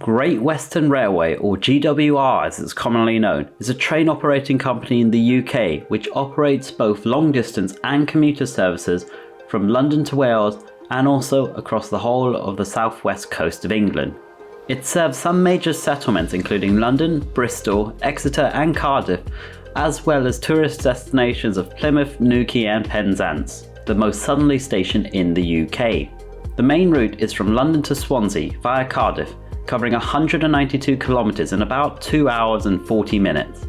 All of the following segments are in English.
Great Western Railway, or GWR as it's commonly known, is a train operating company in the UK which operates both long distance and commuter services from London to Wales and also across the whole of the southwest coast of England. It serves some major settlements including London, Bristol, Exeter and Cardiff, as well as tourist destinations of Plymouth, Newquay and Penzance, the most southerly station in the UK. The main route is from London to Swansea via Cardiff, covering 192 kilometres in about 2 hours and 40 minutes,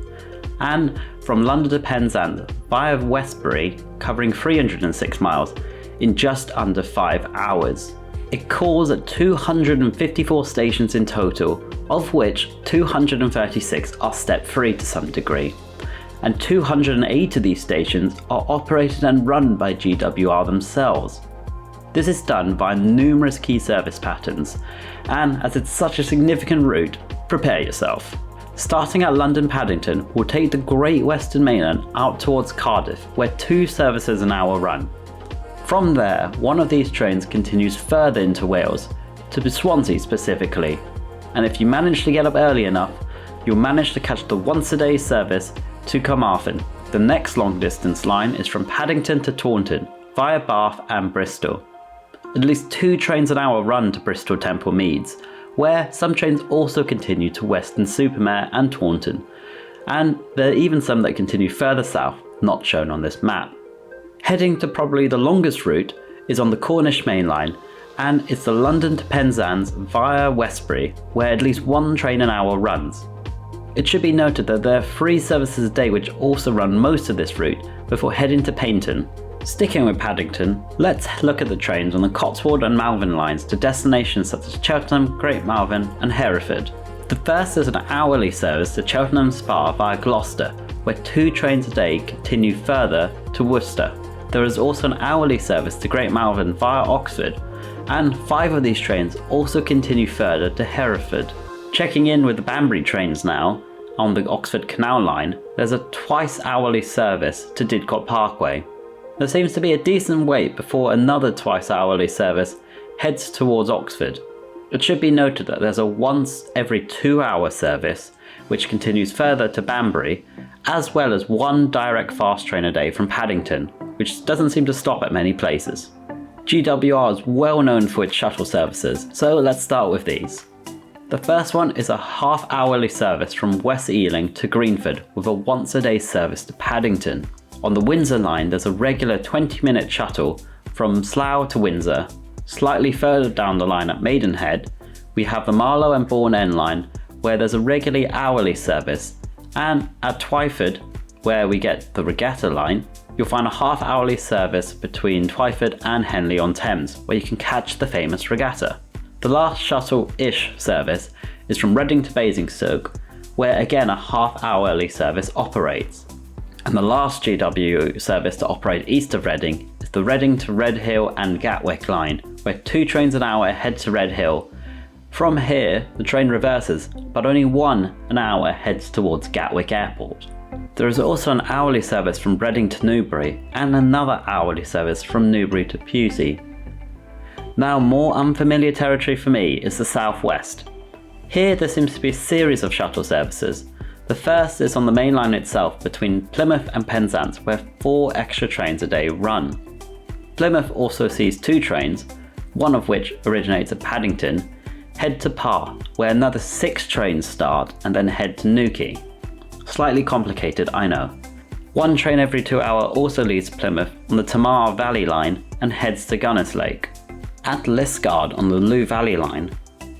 and from London to Penzance via Westbury, covering 306 miles in just under 5 hours. It calls at 254 stations in total, of which 236 are step-free to some degree, and 208 of these stations are operated and run by GWR themselves. This is done by numerous key service patterns, and as it's such a significant route, prepare yourself. Starting at London Paddington, we'll take the Great Western Mainland out towards Cardiff, where 2 services an hour run. From there, one of these trains continues further into Wales, to Swansea specifically, and if you manage to get up early enough, you'll manage to catch the once-a-day service to Carmarthen. The next long-distance line is from Paddington to Taunton, via Bath and Bristol. At least 2 trains an hour run to Bristol Temple Meads, where some trains also continue to Weston-super-Mare and Taunton, and there are even some that continue further south, not shown on this map. Heading to probably the longest route is on the Cornish Main Line, and it's the London to Penzance via Westbury, where at least 1 train an hour runs. It should be noted that there are 3 services a day which also run most of this route before heading to Paignton. Sticking with Paddington, let's look at the trains on the Cotswold and Malvern lines to destinations such as Cheltenham, Great Malvern and Hereford. The first is an hourly service to Cheltenham Spa via Gloucester, where 2 trains a day continue further to Worcester. There is also an hourly service to Great Malvern via Oxford, and 5 of these trains also continue further to Hereford. Checking in with the Banbury trains now, on the Oxford Canal line, there's a twice hourly service to Didcot Parkway. There seems to be a decent wait before another twice hourly service heads towards Oxford. It should be noted that there's a once every 2 hour service which continues further to Banbury, as well as 1 direct fast train a day from Paddington, which doesn't seem to stop at many places. GWR is well known for its shuttle services, so let's start with these. The first one is a half-hourly service from West Ealing to Greenford with a once-a-day service to Paddington. On the Windsor line, there's a regular 20-minute shuttle from Slough to Windsor. Slightly further down the line at Maidenhead, we have the Marlow and Bourne End line, where there's a regularly hourly service, and at Twyford, where we get the Regatta line, you'll find a half-hourly service between Twyford and Henley-on-Thames, where you can catch the famous Regatta. The last shuttle-ish service is from Reading to Basingstoke, where again a half-hourly service operates. And the last GW service to operate east of Reading is the Reading to Redhill and Gatwick line, where 2 trains an hour head to Redhill. From here, the train reverses, but only 1 an hour heads towards Gatwick Airport. There is also an hourly service from Reading to Newbury, and another hourly service from Newbury to Pewsey. Now, more unfamiliar territory for me is the southwest. Here there seems to be a series of shuttle services. The first is on the main line itself between Plymouth and Penzance, where 4 extra trains a day run. Plymouth also sees 2 trains, one of which originates at Paddington, head to Parr, where another 6 trains start and then head to Newquay. Slightly complicated, I know. 1 train every 2 hours also leaves Plymouth on the Tamar Valley line and heads to Gunnerslake. At Liskeard on the Looe Valley line,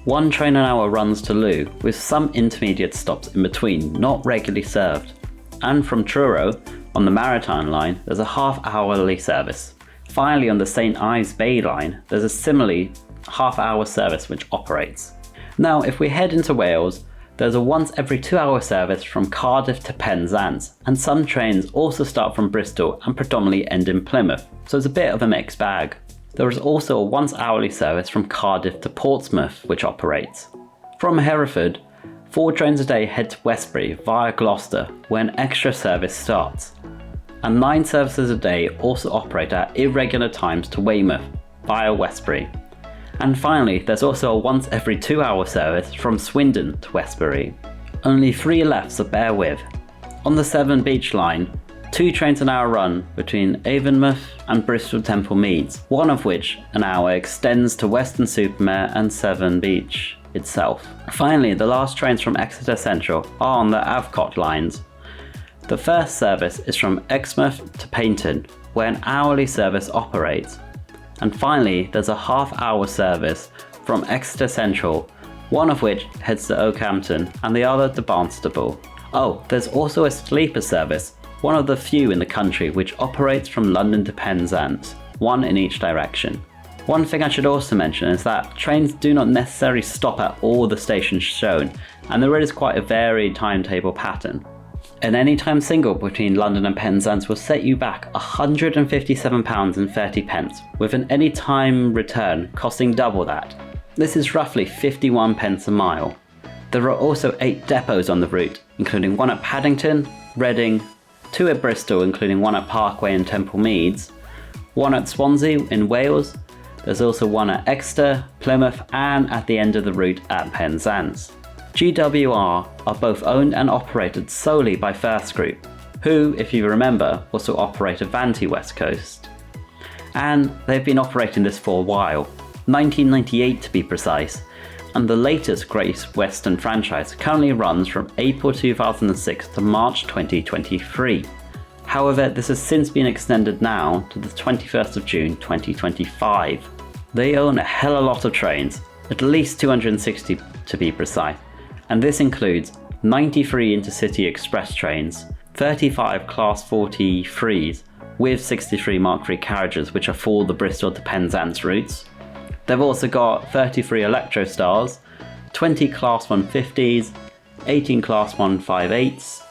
1 train an hour runs to Looe, with some intermediate stops in between not regularly served. And from Truro, on the Maritime line, there's a half-hourly service. Finally, on the St Ives Bay line, there's a similarly half-hour service which operates. Now, if we head into Wales, there's a once every 2 hour service from Cardiff to Penzance, and some trains also start from Bristol and predominantly end in Plymouth, so it's a bit of a mixed bag. There is also a once hourly service from Cardiff to Portsmouth which operates. From Hereford, 4 trains a day head to Westbury via Gloucester, where an extra service starts. And 9 services a day also operate at irregular times to Weymouth via Westbury. And finally, there's also a once every 2-hour service from Swindon to Westbury. Only 3 left, so bear with. On the Severn Beach line, 2 trains an hour run between Avonmouth and Bristol Temple Meads, one of which an hour extends to Weston-super-Mare and Severn Beach itself. Finally, the last trains from Exeter Central are on the Avcot lines. The first service is from Exmouth to Paignton, where an hourly service operates. And finally, there's a half-hour service from Exeter Central, one of which heads to Oakhampton and the other to Barnstaple. Oh, there's also a sleeper service, one of the few in the country, which operates from London to Penzance, one in each direction. One thing I should also mention is that trains do not necessarily stop at all the stations shown, and there is quite a varied timetable pattern. An anytime single between London and Penzance will set you back £157.30, with an anytime return costing double that. This is roughly 51 pence a mile. There are also 8 depots on the route, including one at Paddington, Reading, 2 at Bristol, including one at Parkway and Temple Meads, one at Swansea in Wales. There's also one at Exeter, Plymouth, and at the end of the route at Penzance. GWR are both owned and operated solely by First Group, who, if you remember, also operate Avanti West Coast. And they've been operating this for a while, 1998 to be precise, and the latest Great Western franchise currently runs from April 2006 to March 2023. However, this has since been extended now to the 21st of June 2025. They own a hell of a lot of trains, at least 260 to be precise, and this includes 93 intercity express trains, 35 Class 43s with 63 Mark III carriages which are for the Bristol to Penzance routes. They've also got 33 Electrostars, 20 Class 150s, 18 Class 158s,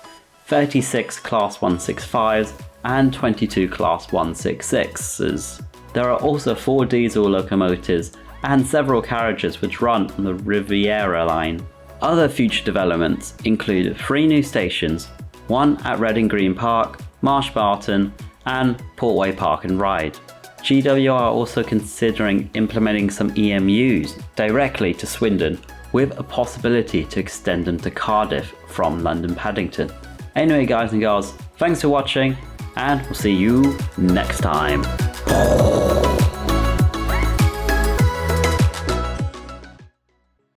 36 Class 165s, and 22 Class 166s. There are also 4 diesel locomotives and several carriages which run on the Riviera line. Other future developments include 3 new stations, one at Reading Green Park, Marsh Barton, and Portway Park and Ride. GWR are also considering implementing some EMUs directly to Swindon, with a possibility to extend them to Cardiff from London Paddington. Anyway guys and girls, thanks for watching, and we'll see you next time.